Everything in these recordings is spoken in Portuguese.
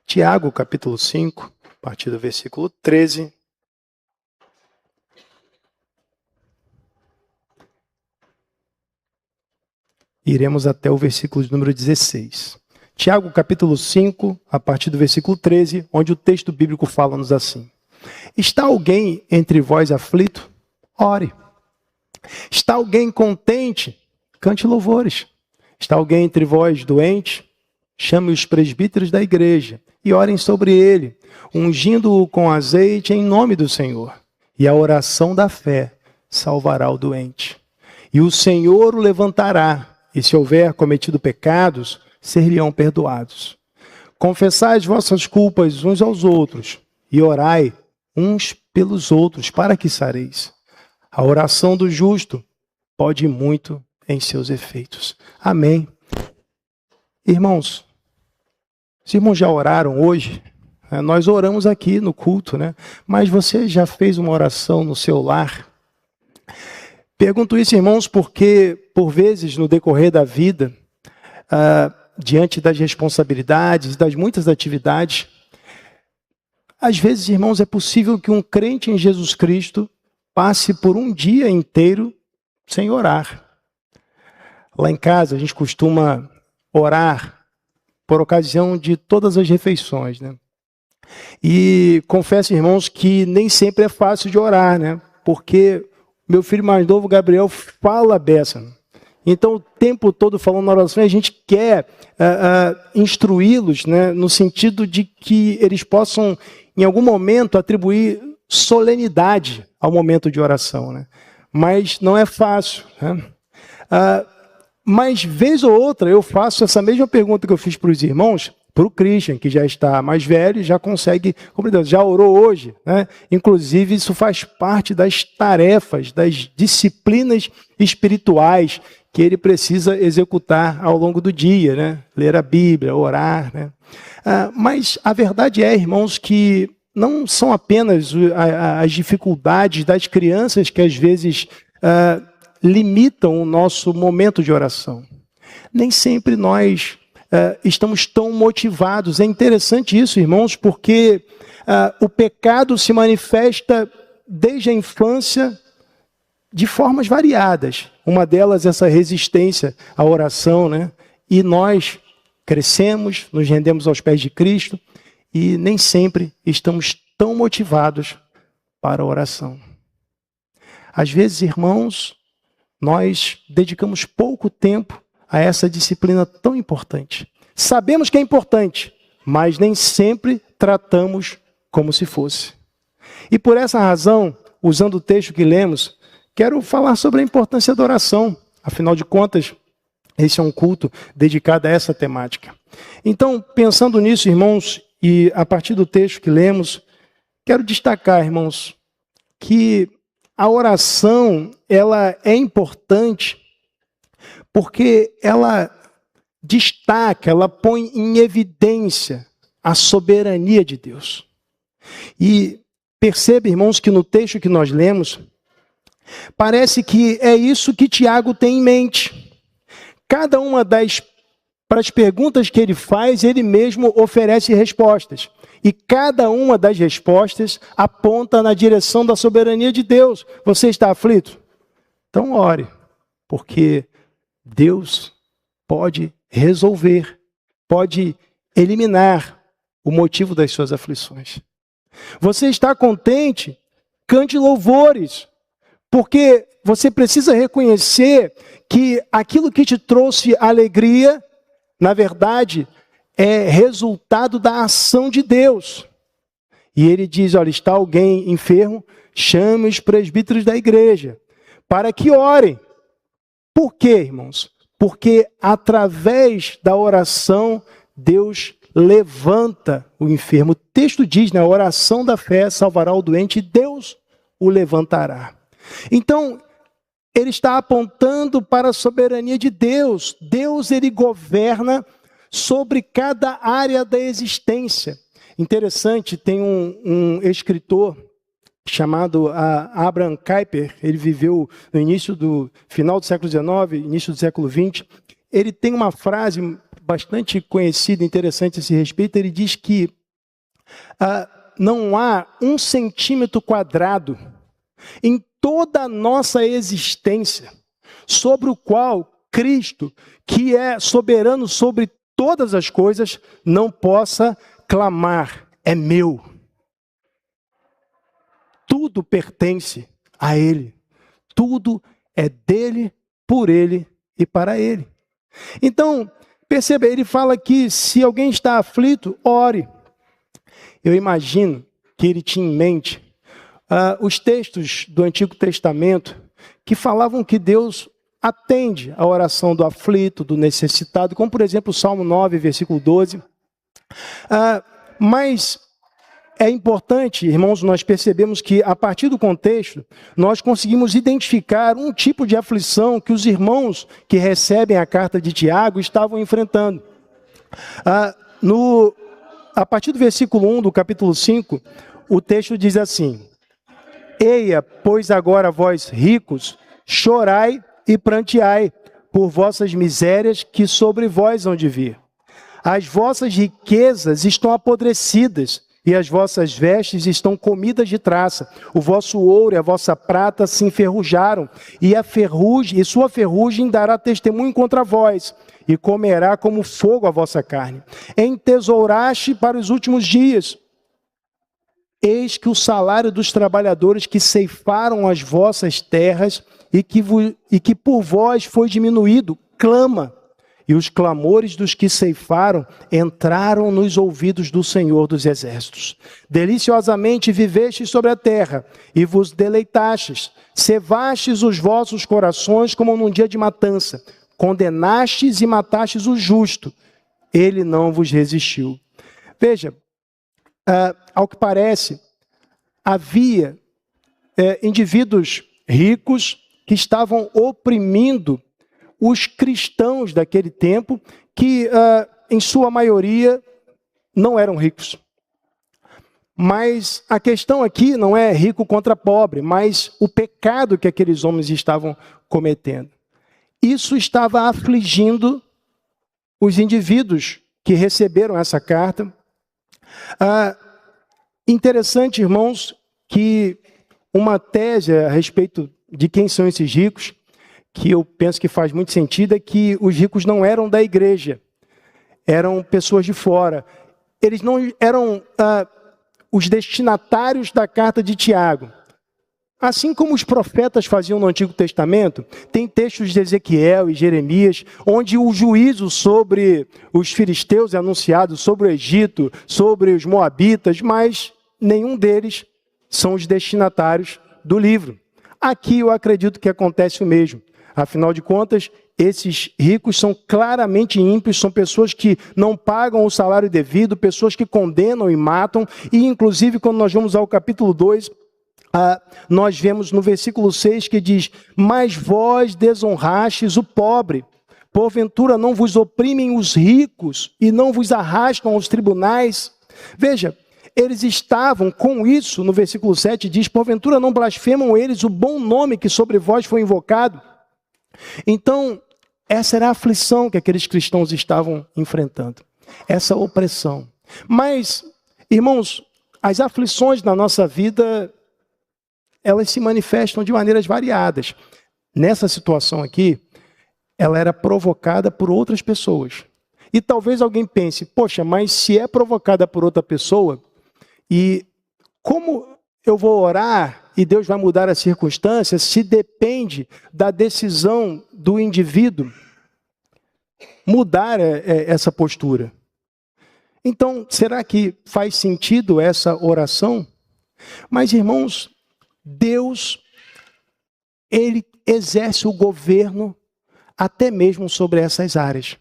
Tiago, capítulo 5, a partir do versículo 13. Iremos até o versículo de número 16. Tiago, capítulo 5, a partir do versículo 13, onde o texto bíblico fala-nos assim: Está alguém entre vós aflito? Ore. Está alguém contente? Cante louvores. Está alguém entre vós doente? Chame os presbíteros da igreja e orem sobre ele, ungindo-o com azeite em nome do Senhor. E a oração da fé salvará o doente. E o Senhor o levantará, e se houver cometido pecados, ser-lhe-ão perdoados. Confessai as vossas culpas uns aos outros, e orai uns pelos outros, para que sareis. A oração do justo pode muito em seus efeitos. Amém. Irmãos, os irmãos já oraram hoje? Nós oramos aqui no culto, né? Mas você já fez uma oração no seu lar? Pergunto isso, irmãos, porque, por vezes, no decorrer da vida, diante das responsabilidades, das muitas atividades, às vezes, irmãos, é possível que um crente em Jesus Cristo passe por um dia inteiro sem orar. Lá em casa, a gente costuma orar por ocasião de todas as refeições, né? E confesso, irmãos, que nem sempre é fácil de orar, né? Porque meu filho mais novo, Gabriel, fala a beça. Então, o tempo todo falando na oração, a gente quer instruí-los, né? No sentido de que eles possam, em algum momento, atribuir solenidade ao momento de oração, né? Mas não é fácil, né? Mas, vez ou outra, eu faço essa mesma pergunta que eu fiz para os irmãos, para o Christian, que já está mais velho e já consegue compreender, já orou hoje, né? Inclusive, isso faz parte das tarefas, das disciplinas espirituais que ele precisa executar ao longo do dia, né? Ler a Bíblia, orar, né? Mas a verdade é, irmãos, que não são apenas as dificuldades das crianças que às vezes limitam o nosso momento de oração. Nem sempre nós estamos tão motivados. É interessante isso, irmãos, porque o pecado se manifesta desde a infância de formas variadas. Uma delas é essa resistência à oração, né? E nós crescemos, nos rendemos aos pés de Cristo e nem sempre estamos tão motivados para a oração. Às vezes, irmãos, nós dedicamos pouco tempo a essa disciplina tão importante. Sabemos que é importante, mas nem sempre tratamos como se fosse. E por essa razão, usando o texto que lemos, quero falar sobre a importância da oração. Afinal de contas, esse é um culto dedicado a essa temática. Então, pensando nisso, irmãos, e a partir do texto que lemos, quero destacar, irmãos, que a oração, ela é importante porque ela destaca, ela põe em evidência a soberania de Deus. E perceba, irmãos, que no texto que nós lemos, parece que é isso que Tiago tem em mente. Cada uma para as perguntas que ele faz, ele mesmo oferece respostas. E cada uma das respostas aponta na direção da soberania de Deus. Você está aflito? Então ore, porque Deus pode resolver, pode eliminar o motivo das suas aflições. Você está contente? Cante louvores, porque você precisa reconhecer que aquilo que te trouxe alegria, na verdade, é resultado da ação de Deus. E ele diz, olha, está alguém enfermo? Chame os presbíteros da igreja, para que orem. Por quê, irmãos? Porque através da oração, Deus levanta o enfermo. O texto diz, né, a oração da fé salvará o doente e Deus o levantará. Então, ele está apontando para a soberania de Deus. Deus, ele governa sobre cada área da existência. Interessante, tem um escritor chamado Abraham Kuyper, ele viveu no final do século XIX, início do século XX. Ele tem uma frase bastante conhecido, interessante a esse respeito. Ele diz que não há 1 centímetro quadrado em toda a nossa existência sobre o qual Cristo, que é soberano sobre todas as coisas, não possa clamar: é meu. Tudo pertence a Ele. Tudo é dele, por Ele e para Ele. Então, perceba, ele fala que se alguém está aflito, ore. Eu imagino que ele tinha em mente os textos do Antigo Testamento que falavam que Deus atende a oração do aflito, do necessitado, como por exemplo o Salmo 9, versículo 12. Mas é importante, irmãos, nós percebemos que a partir do contexto, nós conseguimos identificar um tipo de aflição que os irmãos que recebem a carta de Tiago estavam enfrentando. A partir do versículo 1 do capítulo 5, o texto diz assim: Eia, pois agora vós ricos, chorai e pranteai por vossas misérias que sobre vós hão de vir. As vossas riquezas estão apodrecidas, e as vossas vestes estão comidas de traça. O vosso ouro e a vossa prata se enferrujaram, e sua ferrugem dará testemunho contra vós, e comerá como fogo a vossa carne. Entesouraste para os últimos dias. Eis que o salário dos trabalhadores que ceifaram as vossas terras e que por vós foi diminuído, clama. E os clamores dos que ceifaram entraram nos ouvidos do Senhor dos Exércitos. Deliciosamente vivestes sobre a terra e vos deleitastes. Cevastes os vossos corações como num dia de matança. Condenastes e matastes o justo. Ele não vos resistiu. Veja, ao que parece, havia indivíduos ricos que estavam oprimindo os cristãos daquele tempo, que em sua maioria não eram ricos. Mas a questão aqui não é rico contra pobre, mas o pecado que aqueles homens estavam cometendo. Isso estava afligindo os indivíduos que receberam essa carta. Interessante, irmãos, que uma tese a respeito de quem são esses ricos, que eu penso que faz muito sentido, é que os ricos não eram da igreja, eram pessoas de fora. Eles não eram os destinatários da carta de Tiago. Assim como os profetas faziam no Antigo Testamento, tem textos de Ezequiel e Jeremias, onde o juízo sobre os filisteus é anunciado, sobre o Egito, sobre os moabitas, mas nenhum deles são os destinatários do livro. Aqui eu acredito que acontece o mesmo. Afinal de contas, esses ricos são claramente ímpios, são pessoas que não pagam o salário devido, pessoas que condenam e matam, e inclusive quando nós vamos ao capítulo 2, nós vemos no versículo 6 que diz: mas vós desonrastes o pobre, porventura não vos oprimem os ricos e não vos arrastam aos tribunais. Veja, eles estavam com isso, no versículo 7 diz: porventura não blasfemam eles o bom nome que sobre vós foi invocado. Então, essa era a aflição que aqueles cristãos estavam enfrentando, essa opressão. Mas, irmãos, as aflições na nossa vida, elas se manifestam de maneiras variadas. Nessa situação aqui, ela era provocada por outras pessoas. E talvez alguém pense: poxa, mas se é provocada por outra pessoa, e como eu vou orar e Deus vai mudar as circunstâncias, se depende da decisão do indivíduo mudar essa postura? Então, será que faz sentido essa oração? Mas, irmãos, Deus, Ele exerce o governo até mesmo sobre essas áreas.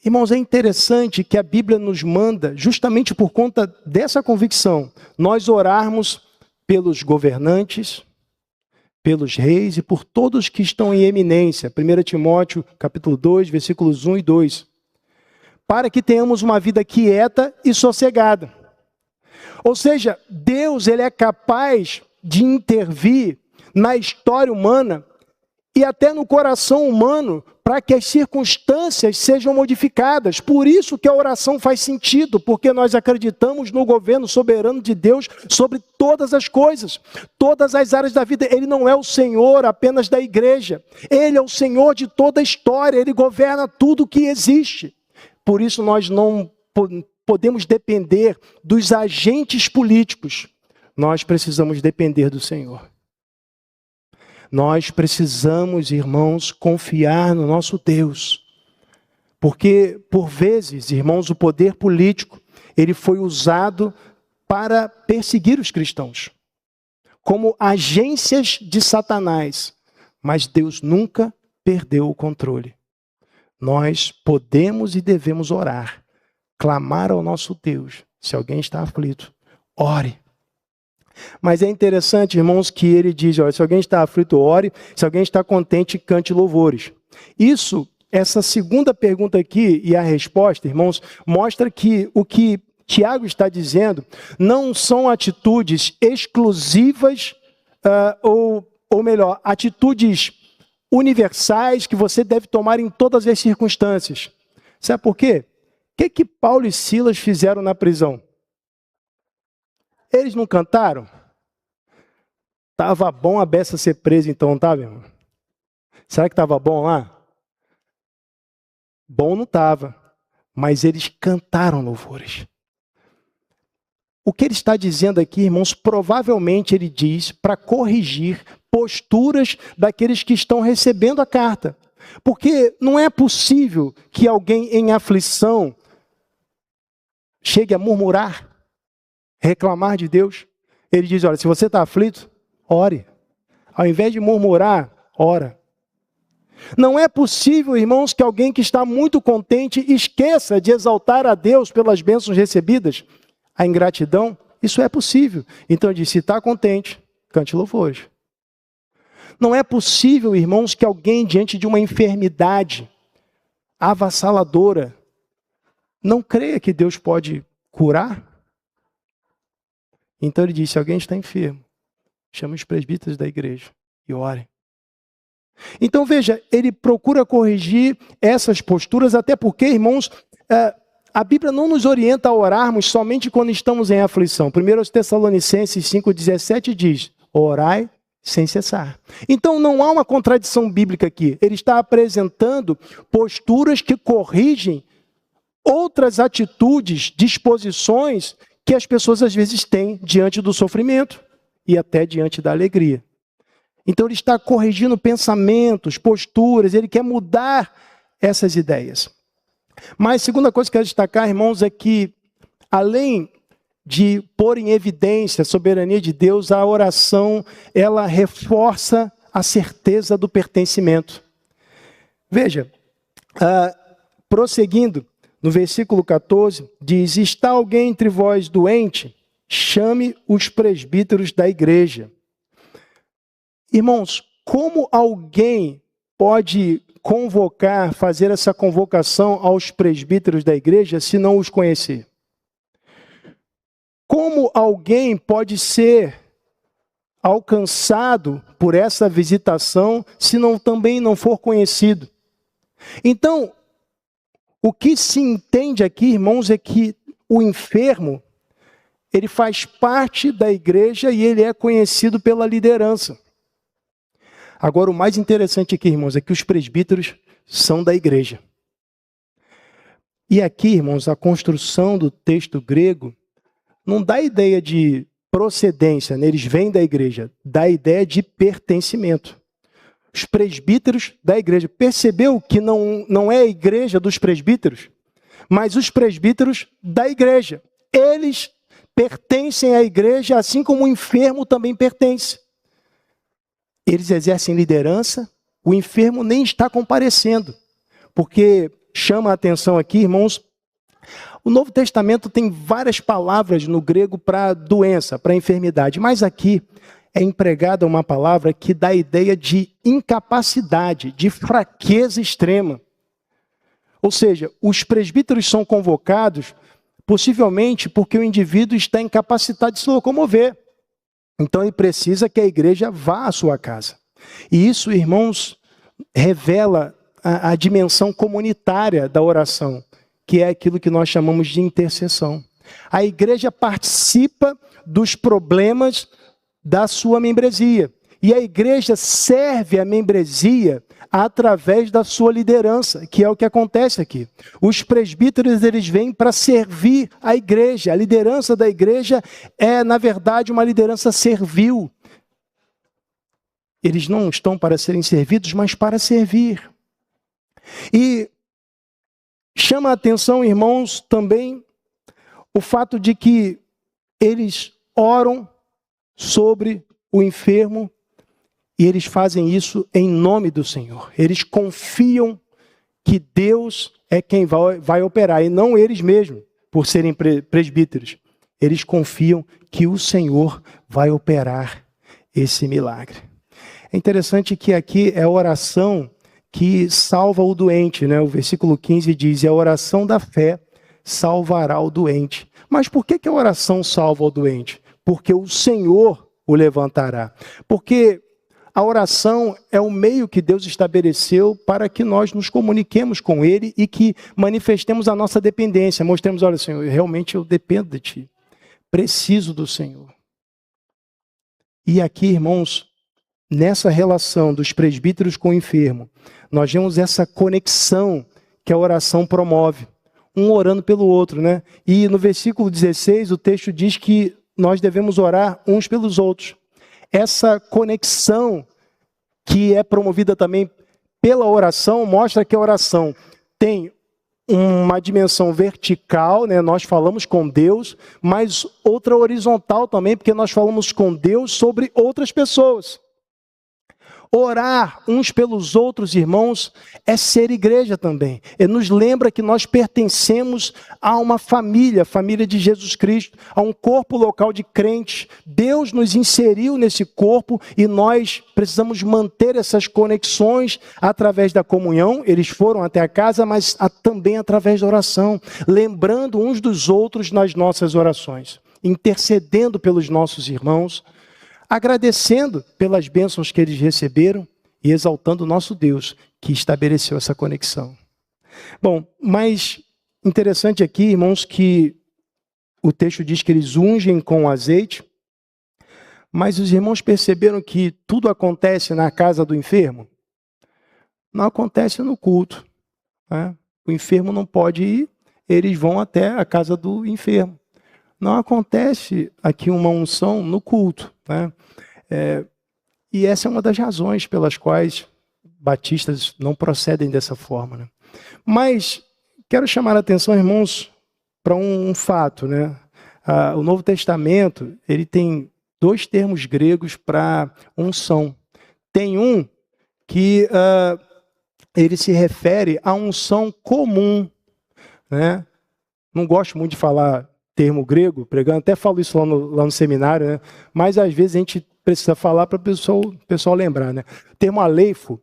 Irmãos, é interessante que a Bíblia nos manda, justamente por conta dessa convicção, nós orarmos pelos governantes, pelos reis e por todos que estão em eminência. 1 Timóteo, capítulo 2, versículos 1 e 2. Para que tenhamos uma vida quieta e sossegada. Ou seja, Deus, Ele é capaz de intervir na história humana e até no coração humano para que as circunstâncias sejam modificadas. Por isso que a oração faz sentido, porque nós acreditamos no governo soberano de Deus sobre todas as coisas, todas as áreas da vida. Ele não é o Senhor apenas da igreja, Ele é o Senhor de toda a história, Ele governa tudo que existe. Por isso nós não podemos depender dos agentes políticos, nós precisamos depender do Senhor. Nós precisamos, irmãos, confiar no nosso Deus. Porque, por vezes, irmãos, o poder político, ele foi usado para perseguir os cristãos, como agências de Satanás. Mas Deus nunca perdeu o controle. Nós podemos e devemos orar, clamar ao nosso Deus. Se alguém está aflito, ore. Mas é interessante, irmãos, que ele diz, olha, se alguém está aflito, ore, se alguém está contente, cante louvores. Essa segunda pergunta aqui e a resposta, irmãos, mostra que o que Tiago está dizendo não são atitudes exclusivas, ou melhor, atitudes universais que você deve tomar em todas as circunstâncias. Sabe por quê? O que Paulo e Silas fizeram na prisão? Eles não cantaram? Estava bom a beça ser presa então, tá, meu irmão? Será que estava bom lá? Bom não estava, mas eles cantaram louvores. O que ele está dizendo aqui, irmãos, provavelmente ele diz para corrigir posturas daqueles que estão recebendo a carta. Porque não é possível que alguém em aflição chegue a murmurar, reclamar de Deus. Ele diz, olha, se você está aflito, ore. Ao invés de murmurar, ora. Não é possível, irmãos, que alguém que está muito contente esqueça de exaltar a Deus pelas bênçãos recebidas. A ingratidão, isso é possível. Então ele diz, se está contente, cante louvores. Não é possível, irmãos, que alguém diante de uma enfermidade avassaladora não creia que Deus pode curar. Então ele disse, se alguém está enfermo, chame os presbíteros da igreja e ore. Então veja, ele procura corrigir essas posturas, até porque, irmãos, a Bíblia não nos orienta a orarmos somente quando estamos em aflição. 1 Tessalonicenses 5,17 diz, orai sem cessar. Então não há uma contradição bíblica aqui. Ele está apresentando posturas que corrigem outras atitudes, disposições que as pessoas às vezes têm diante do sofrimento e até diante da alegria. Então ele está corrigindo pensamentos, posturas, ele quer mudar essas ideias. Mas a segunda coisa que eu quero destacar, irmãos, é que além de pôr em evidência a soberania de Deus, a oração, ela reforça a certeza do pertencimento. Veja, prosseguindo, no versículo 14, diz, está alguém entre vós doente? Chame os presbíteros da igreja. Irmãos, como alguém pode convocar, fazer essa convocação aos presbíteros da igreja se não os conhecer? Como alguém pode ser alcançado por essa visitação se também não for conhecido? Então, o que se entende aqui, irmãos, é que o enfermo, ele faz parte da igreja e ele é conhecido pela liderança. Agora, o mais interessante aqui, irmãos, é que os presbíteros são da igreja. E aqui, irmãos, a construção do texto grego não dá ideia de procedência, né? Eles vêm da igreja, dá ideia de pertencimento. Os presbíteros da igreja. Percebeu que não é a igreja dos presbíteros, mas os presbíteros da igreja. Eles pertencem à igreja, assim como o enfermo também pertence. Eles exercem liderança, o enfermo nem está comparecendo. Porque chama a atenção aqui, irmãos, o Novo Testamento tem várias palavras no grego para doença, para enfermidade, mas aqui é empregada uma palavra que dá a ideia de incapacidade, de fraqueza extrema. Ou seja, os presbíteros são convocados possivelmente porque o indivíduo está incapacitado de se locomover. Então ele precisa que a igreja vá à sua casa. E isso, irmãos, revela a dimensão comunitária da oração, que é aquilo que nós chamamos de intercessão. A igreja participa dos problemas da sua membresia. E a igreja serve a membresia através da sua liderança, que é o que acontece aqui. Os presbíteros, eles vêm para servir a igreja. A liderança da igreja é, na verdade, uma liderança servil. Eles não estão para serem servidos, mas para servir. E chama a atenção, irmãos, também o fato de que eles oram sobre o enfermo e eles fazem isso em nome do Senhor. Eles confiam que Deus é quem vai operar e não eles mesmos, por serem presbíteros. Eles confiam que o Senhor vai operar esse milagre. É interessante que aqui é a oração que salva o doente, né? O versículo 15 diz, a oração da fé salvará o doente. Mas por que a oração salva o doente? Porque o Senhor o levantará. Porque a oração é o meio que Deus estabeleceu para que nós nos comuniquemos com Ele e que manifestemos a nossa dependência. Mostremos, olha, Senhor, realmente eu dependo de Ti. Preciso do Senhor. E aqui, irmãos, nessa relação dos presbíteros com o enfermo, nós vemos essa conexão que a oração promove. Um orando pelo outro, né? E no versículo 16, o texto diz que nós devemos orar uns pelos outros. Essa conexão que é promovida também pela oração, mostra que a oração tem uma dimensão vertical, né? Nós falamos com Deus, mas outra horizontal também, porque nós falamos com Deus sobre outras pessoas. Orar uns pelos outros, irmãos, é ser igreja também. Nos lembra que nós pertencemos a uma família, família de Jesus Cristo, a um corpo local de crentes. Deus nos inseriu nesse corpo e nós precisamos manter essas conexões através da comunhão. Eles foram até a casa, mas também através da oração, lembrando uns dos outros nas nossas orações, intercedendo pelos nossos irmãos, agradecendo pelas bênçãos que eles receberam e exaltando o nosso Deus, que estabeleceu essa conexão. Bom, mas interessante aqui, irmãos, que o texto diz que eles ungem com azeite, mas os irmãos perceberam que tudo acontece na casa do enfermo? Não acontece no culto, né? O enfermo não pode ir, eles vão até a casa do enfermo. Não acontece aqui uma unção no culto, né? E essa é uma das razões pelas quais batistas não procedem dessa forma, né? Mas quero chamar a atenção, irmãos, para um fato, né? O Novo Testamento, ele tem 2 termos gregos para unção. Tem um que ele se refere à unção comum, né? Não gosto muito de falar termo grego, pregando, até falo isso lá no seminário, né? Mas às vezes a gente precisa falar para o pessoal lembrar, né? O termo aleifo,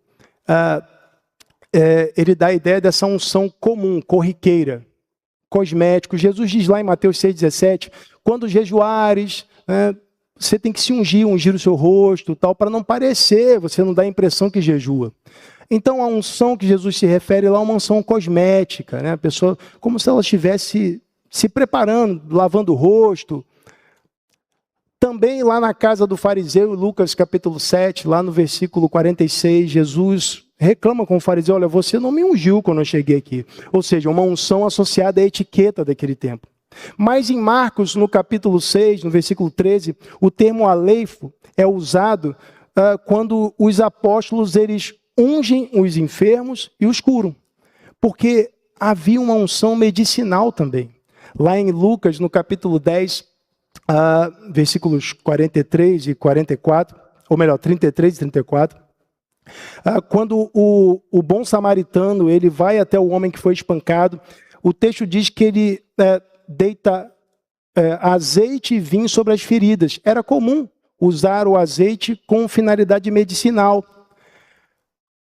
ele dá a ideia dessa unção comum, corriqueira, cosmético. Jesus diz lá em Mateus 6,17, quando jejuares, né, você tem que se ungir o seu rosto, tal, para não parecer, você não dá a impressão que jejua. Então a unção que Jesus se refere lá é uma unção cosmética, né? A pessoa, como se ela estivesse se preparando, lavando o rosto. Também lá na casa do fariseu, Lucas capítulo 7, lá no versículo 46, Jesus reclama com o fariseu, olha, você não me ungiu quando eu cheguei aqui. Ou seja, uma unção associada à etiqueta daquele tempo. Mas em Marcos, no capítulo 6, no versículo 13, o termo aleifo é usado quando os apóstolos, eles ungem os enfermos e os curam. Porque havia uma unção medicinal também. Lá em Lucas, no capítulo 10, versículos 43 e 44, ou melhor, 33 e 34, quando o bom samaritano ele vai até o homem que foi espancado, o texto diz que ele deita azeite e vinho sobre as feridas. Era comum usar o azeite com finalidade medicinal.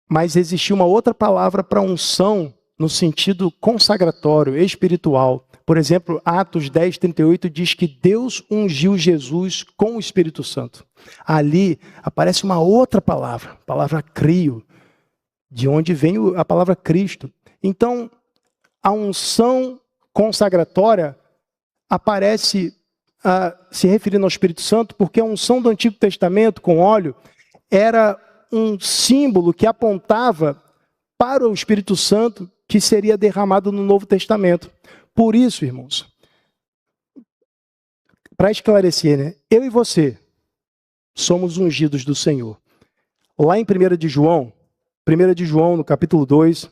Mas existia uma outra palavra para unção no sentido consagratório, espiritual. Por exemplo, Atos 10, 38 diz que Deus ungiu Jesus com o Espírito Santo. Ali aparece uma outra palavra, a palavra crio, de onde vem a palavra Cristo. Então, a unção consagratória aparece se referindo ao Espírito Santo, porque a unção do Antigo Testamento com óleo era um símbolo que apontava para o Espírito Santo que seria derramado no Novo Testamento. Por isso, irmãos, para esclarecer, né? Eu e você somos ungidos do Senhor. Lá em 1 de João, no capítulo 2,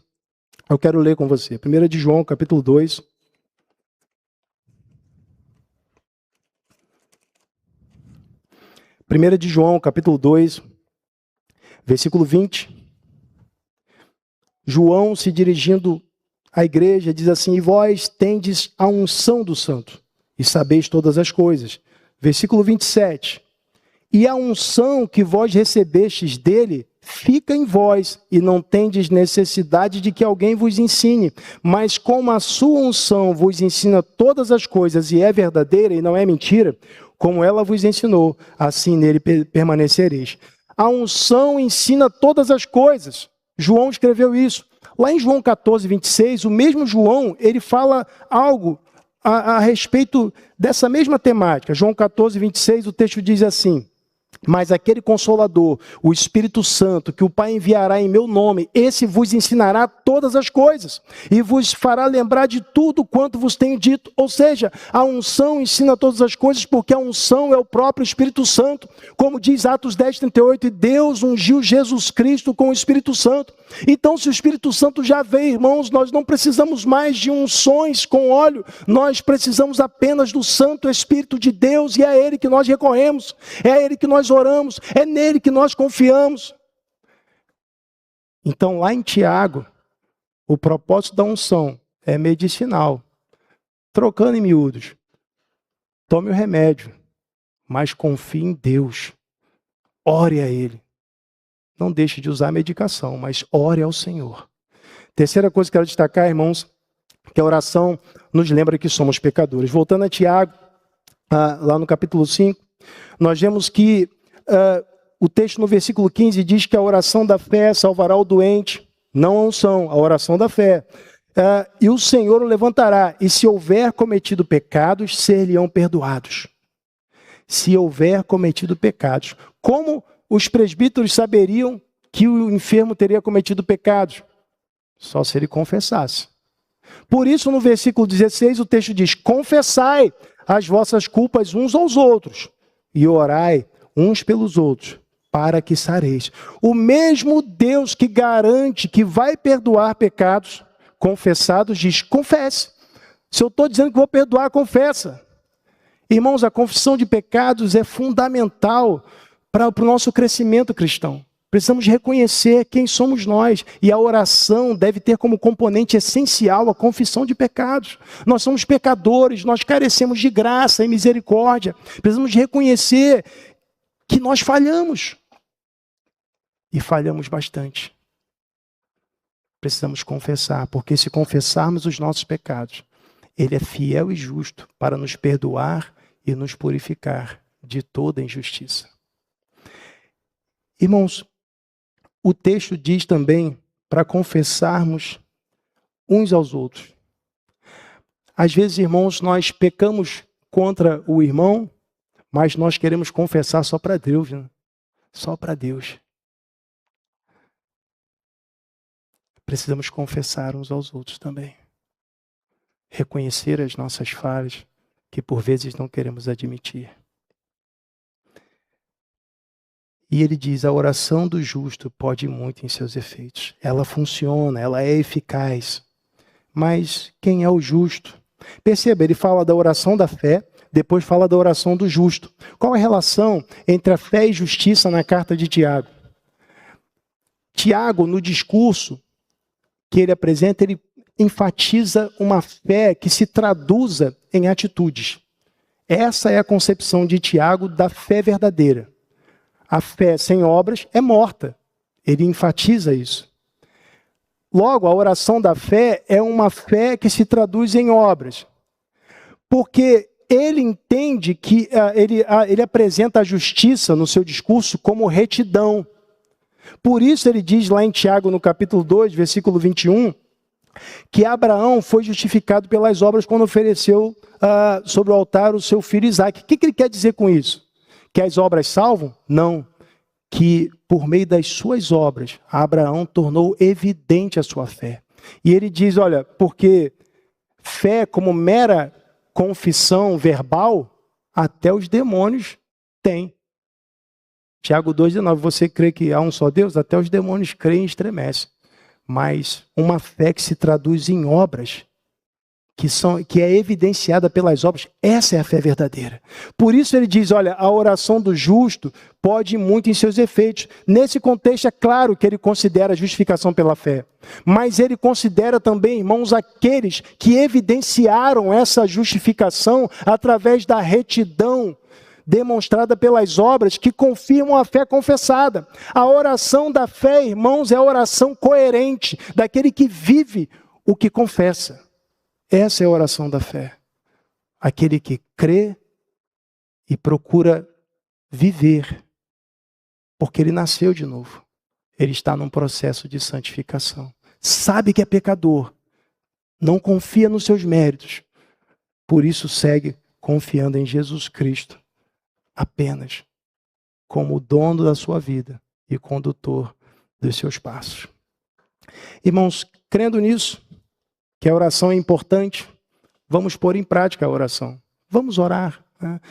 eu quero ler com você. 1 de João, capítulo 2. Primeira de João, capítulo 2, versículo 20. João, se dirigindo à igreja, diz assim: e vós tendes a unção do Santo, e sabeis todas as coisas. Versículo 27. E a unção que vós recebestes dele fica em vós, e não tendes necessidade de que alguém vos ensine. Mas como a sua unção vos ensina todas as coisas, e é verdadeira e não é mentira, como ela vos ensinou, assim nele permanecereis. A unção ensina todas as coisas. João escreveu isso. Lá em João 14, 26, o mesmo João, ele fala algo a respeito dessa mesma temática. João 14, 26, o texto diz assim: mas aquele Consolador, o Espírito Santo, que o Pai enviará em meu nome, esse vos ensinará todas as coisas e vos fará lembrar de tudo quanto vos tenho dito. Ou seja, a unção ensina todas as coisas porque a unção é o próprio Espírito Santo. Como diz Atos 10, 38, e Deus ungiu Jesus Cristo com o Espírito Santo. Então, se o Espírito Santo já veio, irmãos, nós não precisamos mais de unções com óleo, nós precisamos apenas do Santo Espírito de Deus, e é a Ele que nós recorremos, é a Ele que nós oramos, é nele que nós confiamos. Então, lá em Tiago, o propósito da unção é medicinal. Trocando em miúdos, tome o remédio, mas confie em Deus, ore a Ele. Não deixe de usar a medicação, mas ore ao Senhor. Terceira coisa que eu quero destacar, irmãos, que a oração nos lembra que somos pecadores. Voltando a Tiago, lá no capítulo 5, nós vemos que o texto no versículo 15 diz que a oração da fé salvará o doente, não a unção, a oração da fé. E o Senhor o levantará, e se houver cometido pecados, ser-lhe-ão perdoados. Se houver cometido pecados. Como os presbíteros saberiam que o enfermo teria cometido pecados? Só se ele confessasse. Por isso, no versículo 16, o texto diz: confessai as vossas culpas uns aos outros, e orai uns pelos outros, para que sareis. O mesmo Deus que garante que vai perdoar pecados confessados, diz: confesse. Se eu estou dizendo que vou perdoar, confessa. Irmãos, a confissão de pecados é fundamental para o nosso crescimento cristão. Precisamos reconhecer quem somos nós, e a oração deve ter como componente essencial a confissão de pecados. Nós somos pecadores, nós carecemos de graça e misericórdia. Precisamos reconhecer que nós falhamos, e falhamos bastante. Precisamos confessar, porque se confessarmos os nossos pecados, Ele é fiel e justo para nos perdoar e nos purificar de toda injustiça. Irmãos, o texto diz também para confessarmos uns aos outros. Às vezes, irmãos, nós pecamos contra o irmão, mas nós queremos confessar só para Deus, né? Só para Deus. Precisamos confessar uns aos outros também. Reconhecer as nossas falhas, que por vezes não queremos admitir. E ele diz: a oração do justo pode muito em seus efeitos. Ela funciona, ela é eficaz. Mas quem é o justo? Perceba, ele fala da oração da fé, depois fala da oração do justo. Qual é a relação entre a fé e justiça na carta de Tiago? Tiago, no discurso que ele apresenta, ele enfatiza uma fé que se traduza em atitudes. Essa é a concepção de Tiago da fé verdadeira. A fé sem obras é morta. Ele enfatiza isso. Logo, a oração da fé é uma fé que se traduz em obras. Porque ele entende que ele apresenta a justiça no seu discurso como retidão. Por isso ele diz lá em Tiago, no capítulo 2, versículo 21, que Abraão foi justificado pelas obras quando ofereceu sobre o altar o seu filho Isaque. O que ele quer dizer com isso? Que as obras salvam? Não. Que por meio das suas obras, Abraão tornou evidente a sua fé. E ele diz, olha, porque fé como mera confissão verbal, até os demônios têm. Tiago 2,19, você crê que há um só Deus? Até os demônios creem e estremecem. Mas uma fé que se traduz em obras, que é evidenciada pelas obras, essa é a fé verdadeira. Por isso ele diz, olha, a oração do justo pode ir muito em seus efeitos. Nesse contexto é claro que ele considera a justificação pela fé. Mas ele considera também, irmãos, aqueles que evidenciaram essa justificação através da retidão demonstrada pelas obras que confirmam a fé confessada. A oração da fé, irmãos, é a oração coerente daquele que vive o que confessa. Essa é a oração da fé. Aquele que crê e procura viver, porque ele nasceu de novo. Ele está num processo de santificação. Sabe que é pecador, não confia nos seus méritos, por isso segue confiando em Jesus Cristo apenas como o dono da sua vida e condutor dos seus passos. Irmãos, crendo nisso, que a oração é importante, vamos pôr em prática a oração. Vamos orar. Né?